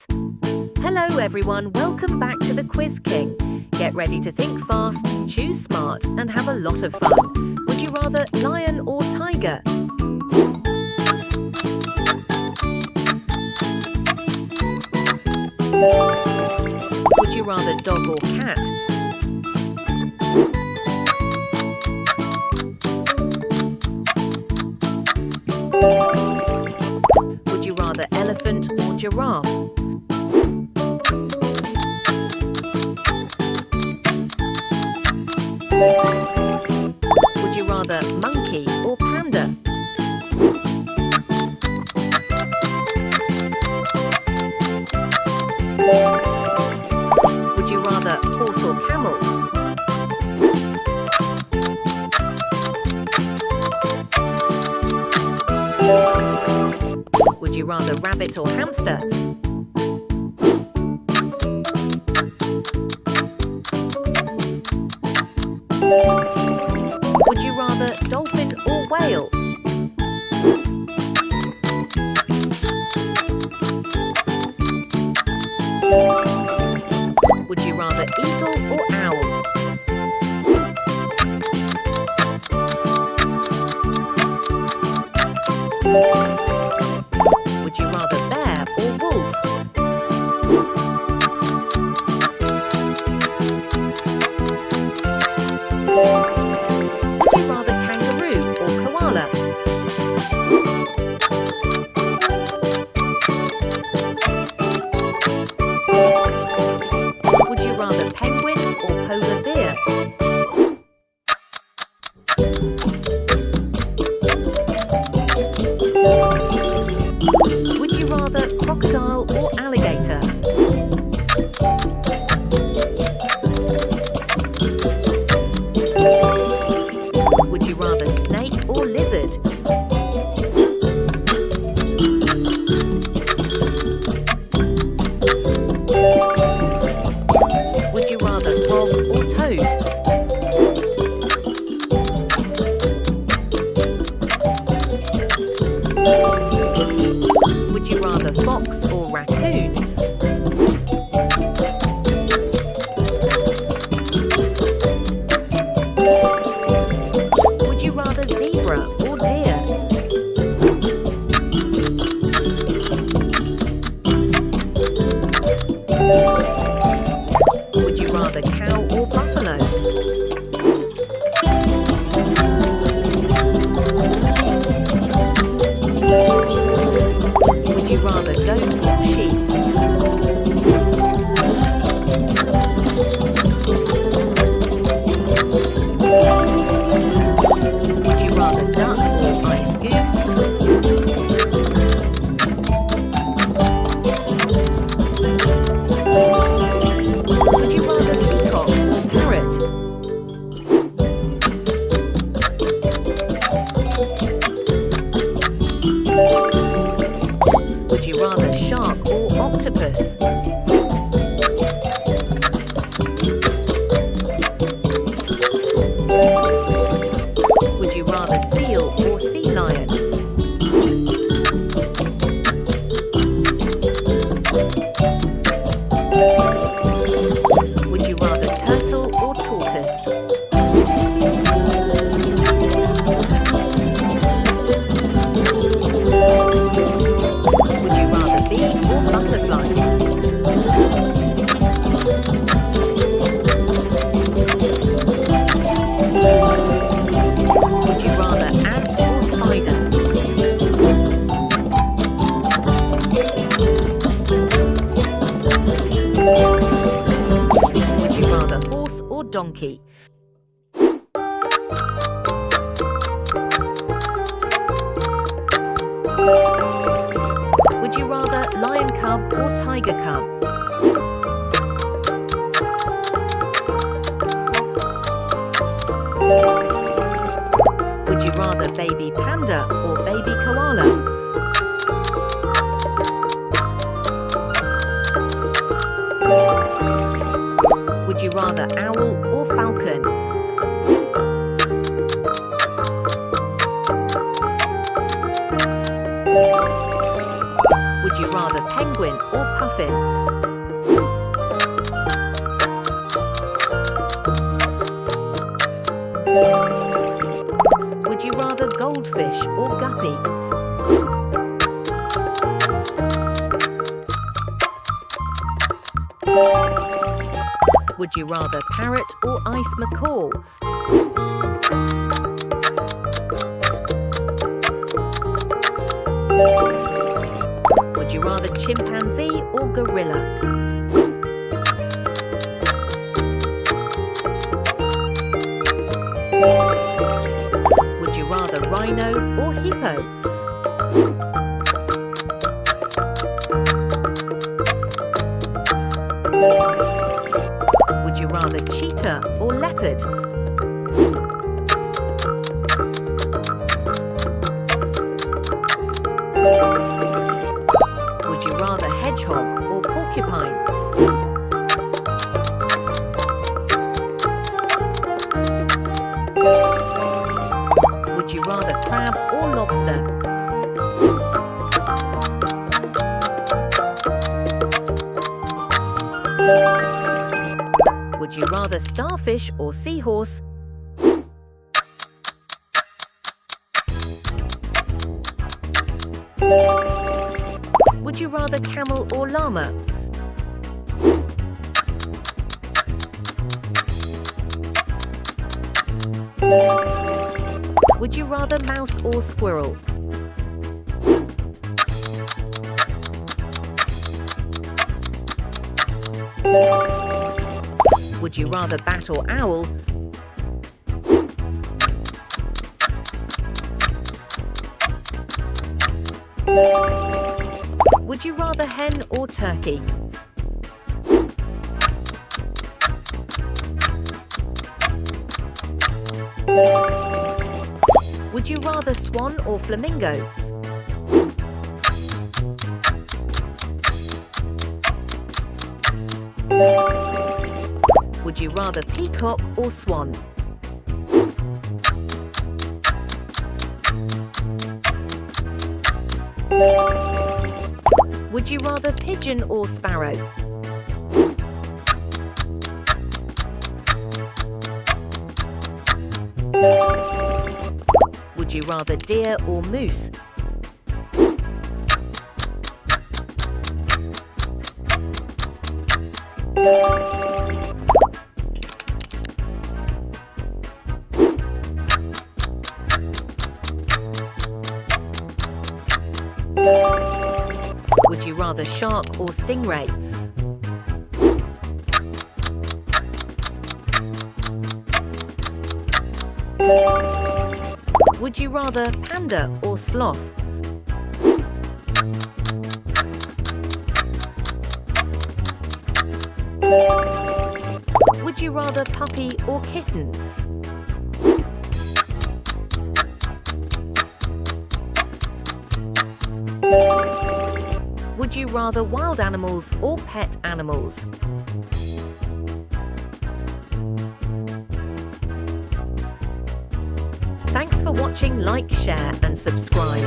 Hello everyone, welcome back to the Quiz King. Get ready to think fast, choose smart and have a lot of fun. Would you rather lion or tiger? Would you rather dog or cat? Would you rather elephant or giraffe? Would you rather monkey or panda? Would you rather horse or camel? Would you rather rabbit or hamster? Would you rather dolphin or whale? Would you rather eagle or owl? Would you rather bear or wolf? Would you rather kangaroo or koala? Would you rather penguin or polar bear? Would you rather crocodile or alligator? Would you rather snake or lizard? Would you rather frog or toad? Would you rather fox or raccoon? Would you rather zebra or deer? Would you rather cow or buffalo? Would you rather goat or sheep? Would you rather duck or ice goose? Would you rather peacock or parrot? Would you rather shark or octopus? Would you rather seal or sea lion? Would you rather turtle or tortoise? Would you rather bee or butterfly? Would you rather ant or spider? Would you rather horse or donkey? Would you rather lion cub or tiger cub? Would you rather baby panda or baby koala? Would you rather owl or falcon? Would you rather penguin or puffin? Would you rather parrot or ice macaw? Would you rather chimpanzee or gorilla? Would you rather rhino or hippo? Would you rather cheetah or leopard? Would you rather hedgehog or porcupine? Would you rather crab or lobster? Would you rather starfish or seahorse? Would you rather camel or llama? Would you rather mouse or squirrel? Would you rather bat or owl? Would you rather hen or turkey? Would you rather swan or flamingo? Would you rather peacock or swan? Would you rather pigeon or sparrow? Would you rather deer or moose? Would you rather shark or stingray? Would you rather panda or sloth? Would you rather puppy or kitten? Would you rather wild animals or pet animals? Thanks for watching. Like, share and subscribe.